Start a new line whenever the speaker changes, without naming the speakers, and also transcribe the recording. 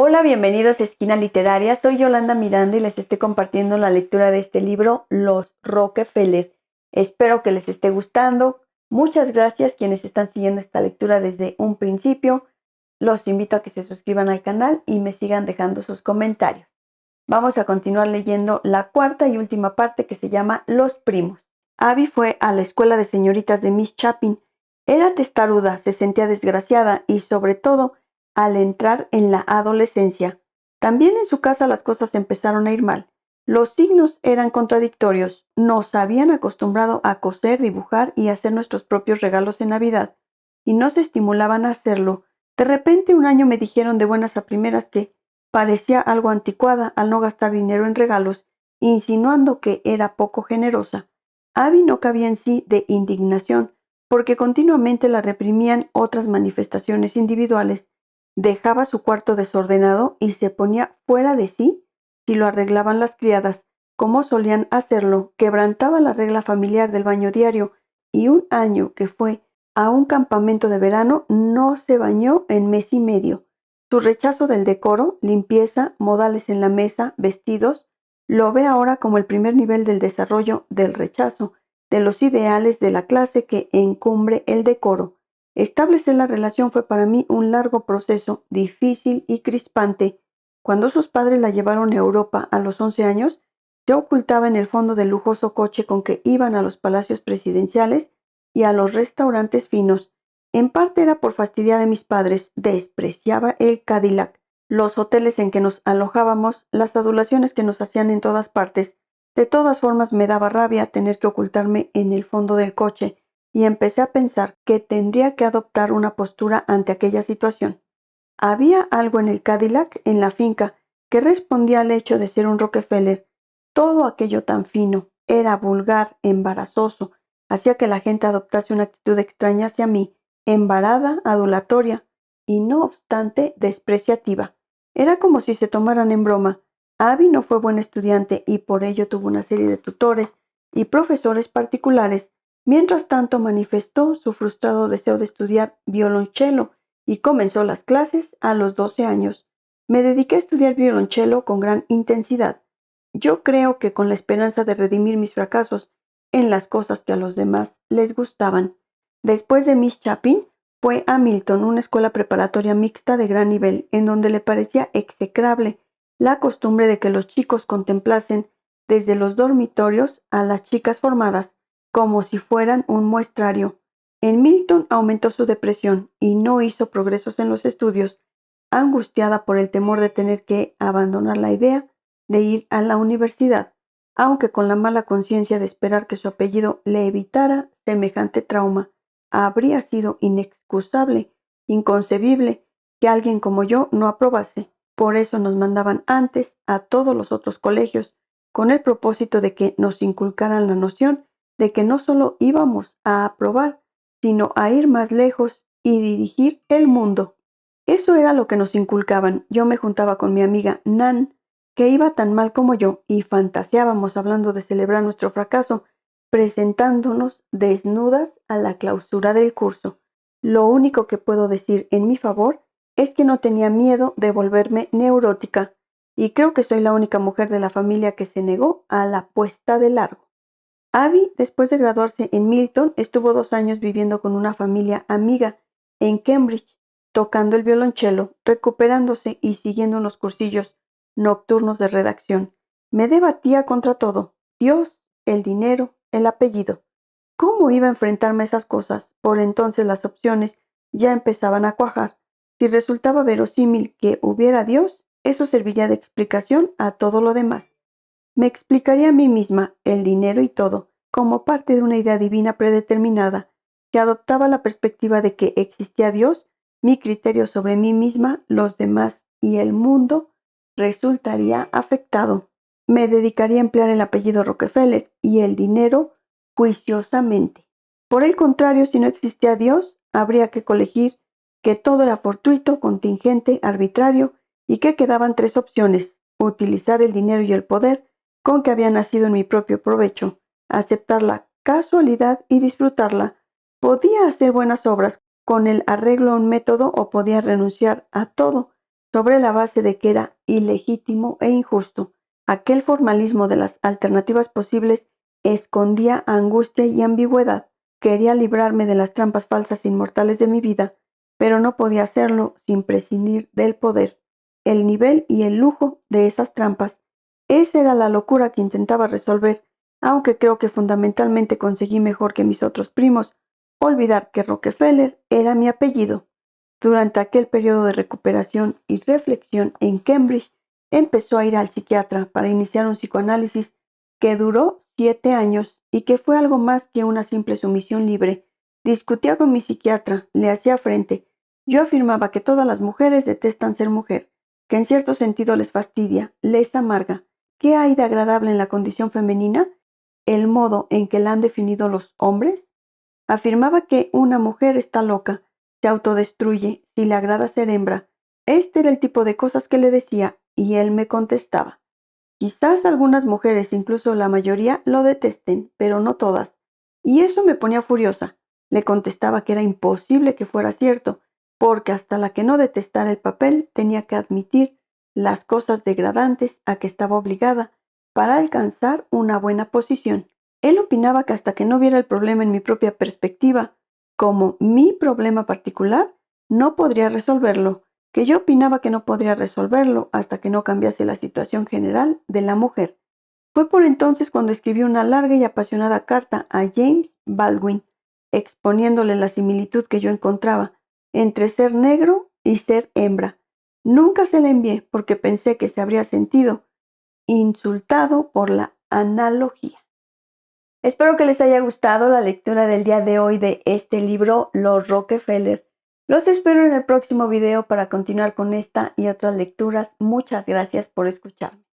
Hola, bienvenidos a Esquina Literaria. Soy Yolanda Miranda y les estoy compartiendo la lectura de este libro, Los Rockefeller. Espero que les esté gustando. Muchas gracias quienes están siguiendo esta lectura desde un principio. Los invito a que se suscriban al canal y me sigan dejando sus comentarios. Vamos a continuar leyendo la cuarta y última parte que se llama Los Primos. Abby fue a la escuela de señoritas de Miss Chapin. Era testaruda, se sentía desgraciada y sobre todo al entrar en la adolescencia. También en su casa las cosas empezaron a ir mal. Los signos eran contradictorios. Nos habían acostumbrado a coser, dibujar y hacer nuestros propios regalos en Navidad, y nos estimulaban a hacerlo. De repente un año me dijeron de buenas a primeras que parecía algo anticuada al no gastar dinero en regalos, insinuando que era poco generosa. Abby no cabía en sí de indignación, porque continuamente la reprimían otras manifestaciones individuales. Dejaba su cuarto desordenado y se ponía fuera de sí si lo arreglaban las criadas, como solían hacerlo, quebrantaba la regla familiar del baño diario, y un año que fue a un campamento de verano no se bañó en mes y medio. Su rechazo del decoro, limpieza, modales en la mesa, vestidos, lo ve ahora como el primer nivel del desarrollo del rechazo de los ideales de la clase que encumbre el decoro. Establecer la relación fue para mí un largo proceso, difícil y crispante. Cuando sus padres la llevaron a Europa a los 11 años, se ocultaba en el fondo del lujoso coche con que iban a los palacios presidenciales y a los restaurantes finos. En parte era por fastidiar a mis padres, despreciaba el Cadillac, los hoteles en que nos alojábamos, las adulaciones que nos hacían en todas partes. De todas formas me daba rabia tener que ocultarme en el fondo del coche, y empecé a pensar que tendría que adoptar una postura ante aquella situación. Había algo en el Cadillac, en la finca, que respondía al hecho de ser un Rockefeller. Todo aquello tan fino, era vulgar, embarazoso, hacía que la gente adoptase una actitud extraña hacia mí, embarada, adulatoria, y no obstante despreciativa. Era como si se tomaran en broma. Abby no fue buen estudiante y por ello tuvo una serie de tutores y profesores particulares. Mientras tanto manifestó su frustrado deseo de estudiar violonchelo y comenzó las clases a los 12 años. Me dediqué a estudiar violonchelo con gran intensidad. Yo creo que con la esperanza de redimir mis fracasos en las cosas que a los demás les gustaban. Después de Miss Chapin, fue a Milton, una escuela preparatoria mixta de gran nivel, en donde le parecía execrable la costumbre de que los chicos contemplasen desde los dormitorios a las chicas formadas, como si fueran un muestrario. En Milton aumentó su depresión y no hizo progresos en los estudios, angustiada por el temor de tener que abandonar la idea de ir a la universidad, aunque con la mala conciencia de esperar que su apellido le evitara semejante trauma. Habría sido inexcusable, inconcebible, que alguien como yo no aprobase. Por eso nos mandaban antes a todos los otros colegios, con el propósito de que nos inculcaran la noción de que no solo íbamos a aprobar, sino a ir más lejos y dirigir el mundo. Eso era lo que nos inculcaban. Yo me juntaba con mi amiga Nan, que iba tan mal como yo, y fantaseábamos hablando de celebrar nuestro fracaso, presentándonos desnudas a la clausura del curso. Lo único que puedo decir en mi favor es que no tenía miedo de volverme neurótica, y creo que soy la única mujer de la familia que se negó a la puesta de largo. Abby, después de graduarse en Milton, estuvo 2 años viviendo con una familia amiga en Cambridge, tocando el violonchelo, recuperándose y siguiendo unos cursillos nocturnos de redacción. Me debatía contra todo: Dios, el dinero, el apellido. ¿Cómo iba a enfrentarme a esas cosas? Por entonces las opciones ya empezaban a cuajar. Si resultaba verosímil que hubiera Dios, eso serviría de explicación a todo lo demás. Me explicaría a mí misma, el dinero y todo, como parte de una idea divina predeterminada. Si adoptaba la perspectiva de que existía Dios, mi criterio sobre mí misma, los demás y el mundo resultaría afectado. Me dedicaría a emplear el apellido Rockefeller y el dinero juiciosamente. Por el contrario, si no existía Dios, habría que colegir que todo era fortuito, contingente, arbitrario, y que quedaban 3 opciones: utilizar el dinero y el poder con que había nacido en mi propio provecho, aceptar la casualidad y disfrutarla. Podía hacer buenas obras con el arreglo a un método o podía renunciar a todo, sobre la base de que era ilegítimo e injusto. Aquel formalismo de las alternativas posibles escondía angustia y ambigüedad. Quería librarme de las trampas falsas e inmortales de mi vida, pero no podía hacerlo sin prescindir del poder, el nivel y el lujo de esas trampas. Esa era la locura que intentaba resolver, aunque creo que fundamentalmente conseguí mejor que mis otros primos olvidar que Rockefeller era mi apellido. Durante aquel periodo de recuperación y reflexión en Cambridge, empezó a ir al psiquiatra para iniciar un psicoanálisis que duró 7 años y que fue algo más que una simple sumisión libre. Discutía con mi psiquiatra, le hacía frente. Yo afirmaba que todas las mujeres detestan ser mujer, que en cierto sentido les fastidia, les amarga. ¿Qué hay de agradable en la condición femenina? ¿El modo en que la han definido los hombres? Afirmaba que una mujer está loca, se autodestruye si le agrada ser hembra. Este era el tipo de cosas que le decía, y él me contestaba. Quizás algunas mujeres, incluso la mayoría, lo detesten, pero no todas. Y eso me ponía furiosa. Le contestaba que era imposible que fuera cierto, porque hasta la que no detestara el papel tenía que admitir las cosas degradantes a que estaba obligada para alcanzar una buena posición. Él opinaba que hasta que no viera el problema en mi propia perspectiva, como mi problema particular, no podría resolverlo, que yo opinaba que no podría resolverlo hasta que no cambiase la situación general de la mujer. Fue por entonces cuando escribí una larga y apasionada carta a James Baldwin, exponiéndole la similitud que yo encontraba entre ser negro y ser hembra. Nunca se la envié porque pensé que se habría sentido insultado por la analogía. Espero que les haya gustado la lectura del día de hoy de este libro, Los Rockefeller. Los espero en el próximo video para continuar con esta y otras lecturas. Muchas gracias por escucharme.